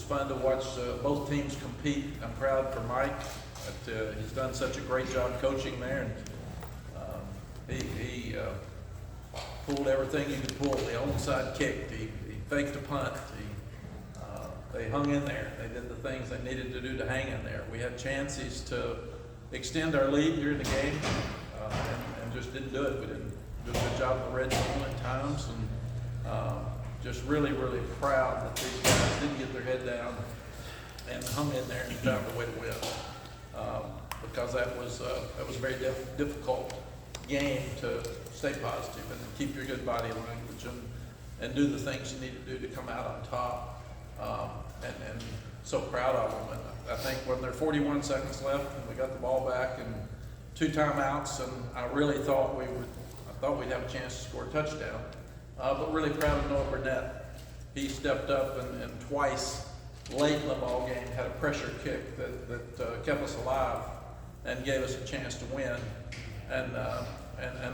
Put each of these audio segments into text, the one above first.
fun to watch both teams compete. I'm proud for Mike. He's done such a great job coaching there, and he pulled everything he could pull. The onside kick, he faked a punt, they hung in there. They did the things they needed to do to hang in there. We had chances to extend our lead during the game, and just didn't do it. We didn't do a good job of the red zone at times, and just really, really proud that these guys didn't get their head down and hung in there and found a way to win. Because that was a very difficult game to stay positive and keep your good body language and do the things you need to do to come out on top. And so proud of them. And I think when there are 41 seconds left and we got the ball back and 2 timeouts, and I really thought we'd have a chance to score a touchdown. But really proud of Noah Burnett. He stepped up and twice late in the ball game had a pressure kick that kept us alive and gave us a chance to win. And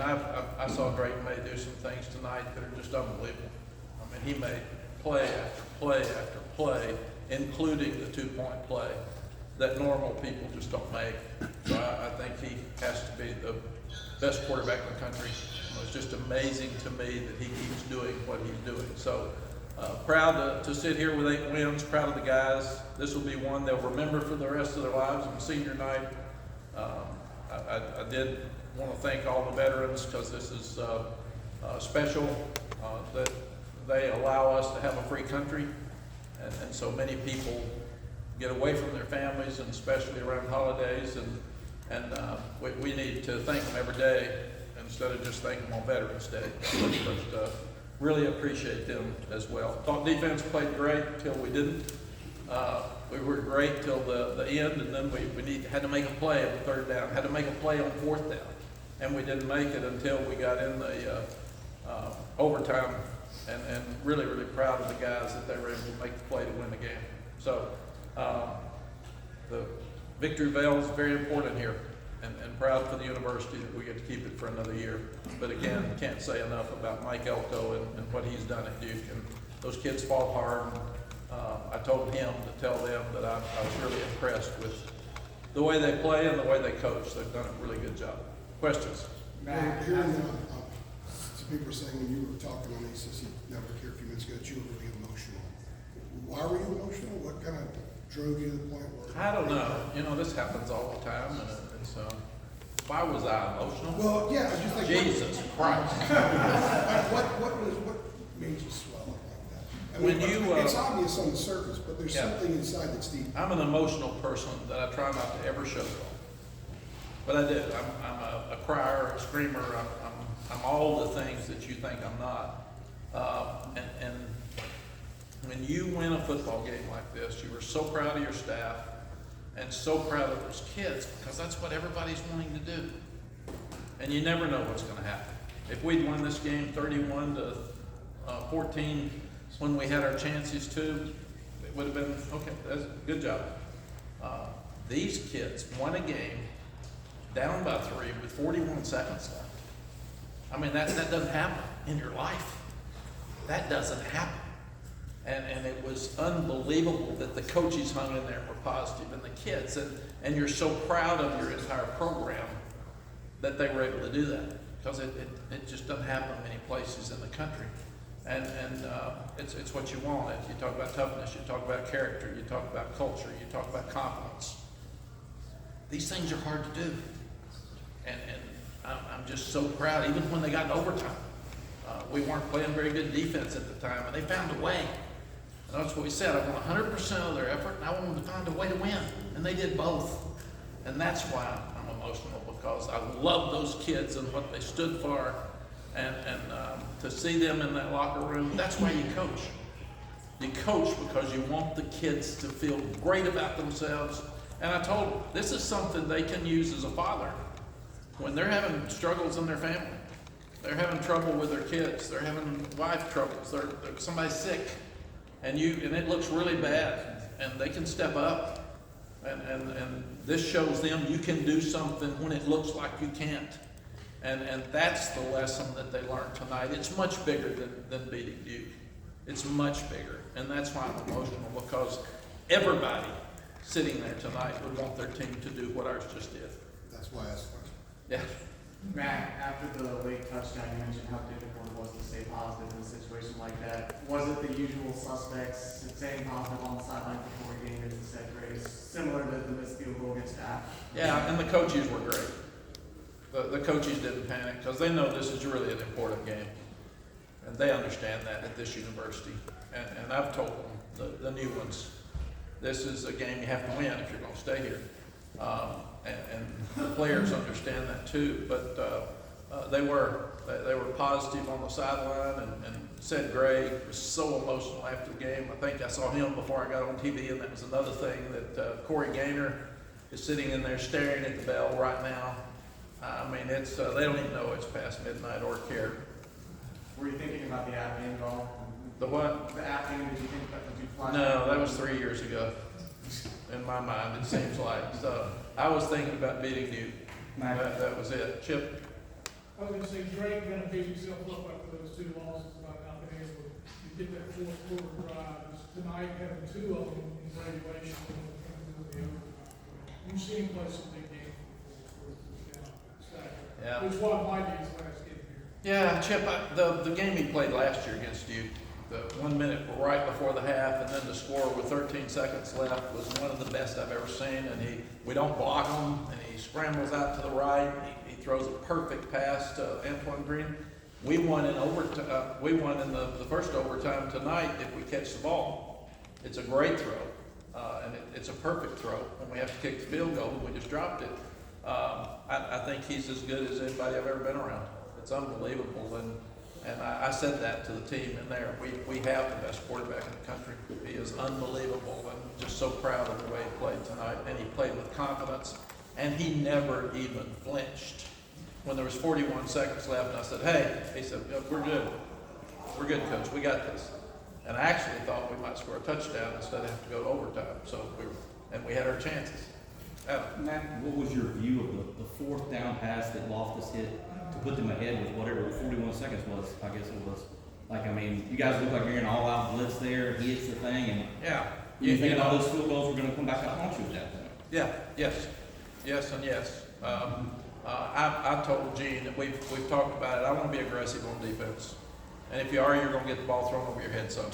I saw Drake May do some things tonight that are just unbelievable. I mean, he made play after play after play, including the 2-point play that normal people just don't make. So I think he has to be the best quarterback in the country. It's just amazing to me that he keeps doing what he's doing. So proud to sit here with 8 wins, proud of the guys. This will be one they'll remember for the rest of their lives on senior night. I did want to thank all the veterans, because this is special that they allow us to have a free country, and so many people get away from their families, and especially around holidays, and we need to thank them every day instead of just thanking them on Veterans Day. But really appreciate them as well. Thought defense played great until we didn't. We were great till the end, and then we had to make a play on 3rd down, had to make a play on 4th down, and we didn't make it until we got in the overtime. And really, really proud of the guys that they were able to make the play to win the game. So the victory veil is very important here, and proud for the university that we get to keep it for another year. But again, can't say enough about Mike Elko and what he's done at Duke. And those kids fought hard. I told him to tell them that I was really impressed with the way they play and the way they coach. They've done a really good job. Questions? Mack, some people were saying when you were talking on ACC Network here a few minutes ago that you were really emotional. Why were you emotional? What kind of drove you to the point where? I don't know. You know, this happens all the time, and it's why was I emotional? Well, yeah, I just like Jesus Christ. what made you swell up like that? I mean, it's obvious on the surface, but there's something inside that's deep. I'm an emotional person that I try not to ever show. But I did. I'm a crier, a screamer. I'm all the things that you think I'm not. And when you win a football game like this, you are so proud of your staff and so proud of those kids, because that's what everybody's wanting to do. And you never know what's going to happen. If we'd won this game 31-14 when we had our chances to, it would have been, okay, that's a good job. These kids won a game down by 3 with 41 seconds left. I mean, that doesn't happen in your life. That doesn't happen. And it was unbelievable that the coaches hung in there were positive, and the kids, and you're so proud of your entire program that they were able to do that, because it just doesn't happen many places in the country. And it's what you want. You talk about toughness, you talk about character, you talk about culture, you talk about confidence. These things are hard to do. And I'm just so proud, even when they got in overtime. We weren't playing very good defense at the time, and they found a way. And that's what we said. I want 100% of their effort, and I want them to find a way to win. And they did both. And that's why I'm emotional, because I love those kids and what they stood for. And to see them in that locker room, that's why you coach. You coach because you want the kids to feel great about themselves. And I told them, this is something they can use as a father. When they're having struggles in their family, they're having trouble with their kids, they're having wife troubles, they're somebody's sick, and it looks really bad, and they can step up, and this shows them you can do something when it looks like you can't, and that's the lesson that they learned tonight. It's much bigger than beating Duke. It's much bigger, and that's why I'm emotional, because everybody sitting there tonight would want their team to do what ours just did. That's why I asked the question. Yeah. Matt, after the late touchdown, you mentioned how difficult it was to stay positive in a situation like that. Was it the usual suspects staying positive on the sideline before a game as you said, Grace, similar to the missed field goal against App? Yeah, and the coaches were great. The coaches didn't panic because they know this is really an important game. And they understand that at this university. And I've told them, the new ones, this is a game you have to win if you're going to stay here. And the players understand that too. But they were positive on the sideline. And Sid Gray was so emotional after the game. I think I saw him before I got on TV, and that was another thing that Corey Gaynor is sitting in there staring at the bell right now. I mean, it's they don't even know it's past midnight or care. Were you thinking about the App game at all? The what? The App game, did you think that would you flash? No, that was 3 years ago. In my mind, it seems like. So I was thinking about beating Duke. That was it. Chip. I was gonna say, Drake kind of beat himself up after those two losses about not being able to get that fourth quarter drive. Tonight, having two of them in graduation, and the overtime. You've seen him play some big games before. Yeah. Which one might be his last game here. Yeah, Chip. The game he played last year against Duke, the 1 minute right before the half, and then the score with 13 seconds left was one of the best I've ever seen. And we don't block him, and he scrambles out to the right. He throws a perfect pass to Antoine Green. We won in overtime. We won in the first overtime tonight if we catch the ball. It's a great throw, and it's a perfect throw. And we have to kick the field goal, and we just dropped it. I think he's as good as anybody I've ever been around. It's unbelievable, and I said that to the team in there. We have the best quarterback in the country. He is unbelievable, and just so proud of the way he played tonight. And he played with confidence, and he never even flinched. When there was 41 seconds left, and I said, "Hey," he said, "We're good. We're good, coach. We got this." And I actually thought we might score a touchdown instead of have to go to overtime. So we had our chances. Matt, what was your view of the fourth down pass that Loftus hit to put them ahead with whatever 41 seconds was? I guess it was. Like, I mean, you guys look like you're in an all-out blitz there. He hits the thing, and Yeah. you think all those field goals were going to come back to haunt you at that point? Yeah, yes, and yes. I told Gene that we've talked about it. I want to be aggressive on defense, and if you are, you're going to get the ball thrown over your head some.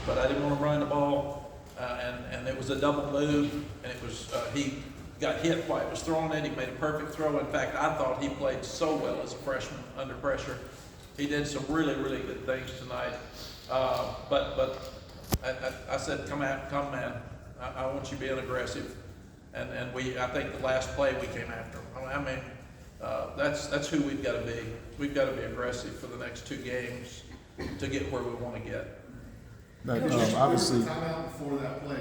But I didn't want to run the ball, and it was a double move, and it was he got hit while he was throwing it. He made a perfect throw. In fact, I thought he played so well as a freshman under pressure. He did some really, really good things tonight. But I said, come man, I want you being aggressive. And I think the last play we came after him. I mean, that's who we've got to be. We've got to be aggressive for the next two games to get where we want to get. Like, obviously, timeout before that play.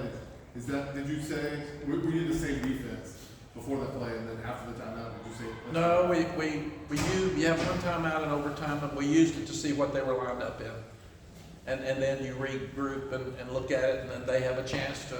Did you say we did the same defense before that play, and then after the timeout, did you say? No, we have one timeout in overtime, but we used it to see what they were lined up in, and then you regroup and look at it, and then they have a chance to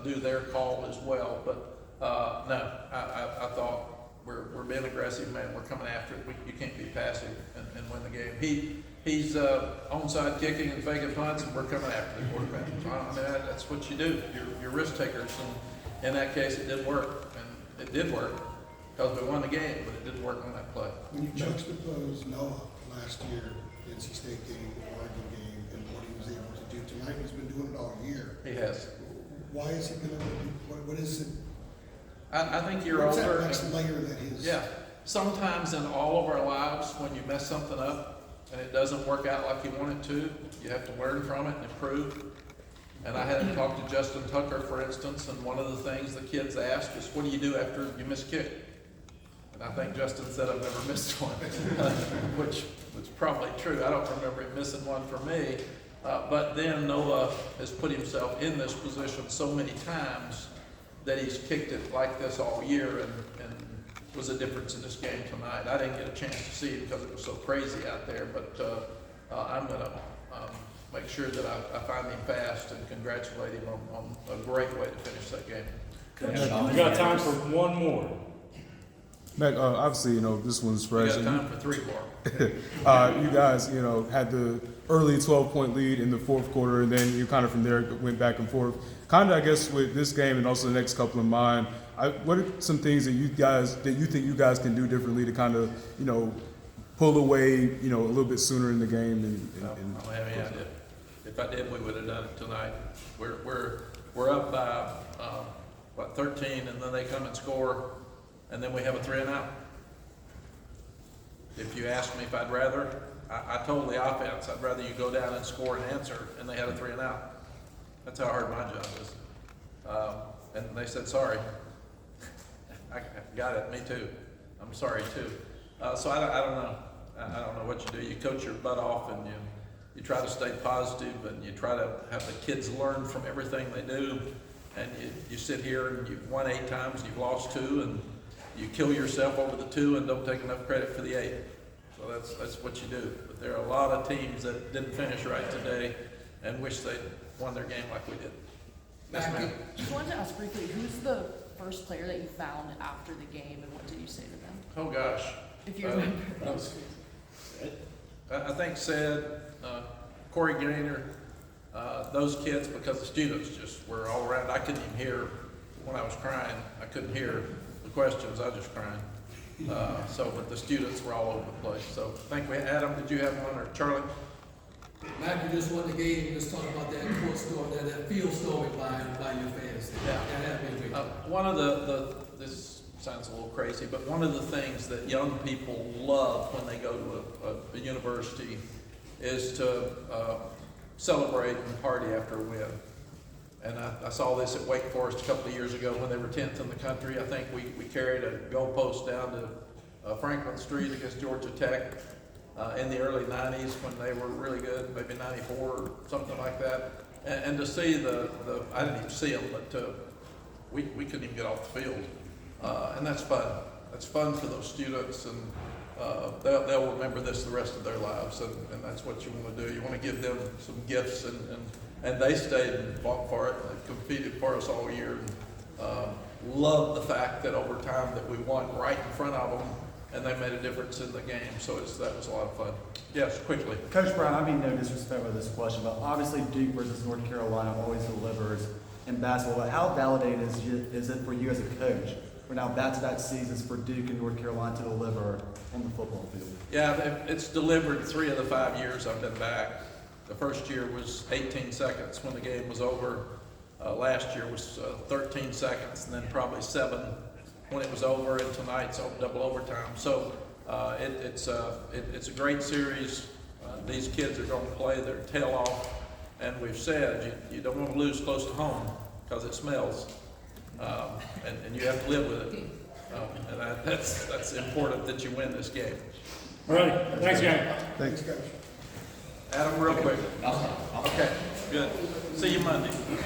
do their call as well. But no, I thought we're being aggressive, man. We're coming after it. You can't be passive and win the game. He's onside kicking and faking punts, and we're coming after the quarterback. I mean, that's what you do. You're risk takers, and in that case, it didn't work, and it did work because we won the game, but it didn't work on that play. When you juxtapose Noah last year, the NC State game, the Oregon game, and what he was able to do tonight, he's been doing it all year. He has. Why is he going to do? What is it? I think you're What's older. that next layer that is? Yeah. Sometimes in all of our lives, when you mess something up and it doesn't work out like you want it to, you have to learn from it and improve. And I had to talk to Justin Tucker, for instance, and one of the things the kids asked is, what do you do after you miss a kick? And I think Justin said, I've never missed one, which was probably true. I don't remember him missing one for me. But then Noah has put himself in this position so many times that he's kicked it like this all year, and was a difference in this game tonight. I didn't get a chance to see it because it was so crazy out there, but I'm going to make sure that I find him fast and congratulate him on a great way to finish that game. We got time for one more. Mac, obviously, this one's We fresh. got time for three more. You guys, had the early 12-point lead in the fourth quarter, and then you kind of from there went back and forth. Kind of, I guess, with this game and also the next couple of mine, what are some things that you think you guys can do differently to kind of, pull away, a little bit sooner in the game? I don't have any idea. If I did, we would have done it tonight. We're up by 13, and then they come and score, and then we have a 3-and-out. If you ask me if I'd rather, I told the offense I'd rather you go down and score and answer, and they had a 3-and-out. That's how hard my job is. And they said sorry. I got it. Me too. I'm sorry too. So I don't know. I don't know what you do. You coach your butt off, and you try to stay positive, and you try to have the kids learn from everything they do. And you sit here and you've won 8 times, you've lost 2, and you kill yourself over the 2 and don't take enough credit for the 8. So that's what you do. But there are a lot of teams that didn't finish right today and wish they'd won their game like we did. Yes, ma'am. Just wanted to ask briefly, who's the first player that you found after the game, and what did you say to them? Oh, gosh. If you remember. I think said Corey Gaynor, those kids, because the students just were all around. I couldn't even hear when I was crying. I couldn't hear the questions. I was just crying. But the students were all over the place. So I think Adam, did you have one, or Charlie? Mack, you just won the game, just talk about that court storm, that field storming by your fans. Yeah. That had been great. One of this sounds a little crazy, but one of the things that young people love when they go to a university is to celebrate and party after a win. And I saw this at Wake Forest a couple of years ago when they were 10th in the country. I think we carried a goalpost down to Franklin Street against Georgia Tech in the early 90s when they were really good, maybe 94 or something like that. And to see I didn't even see them, but we couldn't even get off the field. And that's fun. That's fun for those students, and they'll remember this the rest of their lives, and that's what you want to do. You want to give them some gifts, and they stayed and fought for it, and they competed for us all year. Love the fact that over time that we won right in front of them, and they made a difference in the game, so that was a lot of fun. Yes, quickly. Coach Brown, I mean no disrespect with this question, but obviously Duke versus North Carolina always delivers in basketball. But how validating is it for you as a coach for now back-to-back seasons for Duke and North Carolina to deliver on the football field? Yeah, it's delivered 3 of the 5 years I've been back. The first year was 18 seconds when the game was over. Last year was 13 seconds, and then probably 7 when it was over, and tonight's double overtime. So it's a great series. These kids are going to play their tail off, and we've said you don't want to lose close to home because it smells, and you have to live with it. And that's important that you win this game. All right, thanks, guys. Thanks, Coach. Adam, real quick. Okay, good. See you Monday.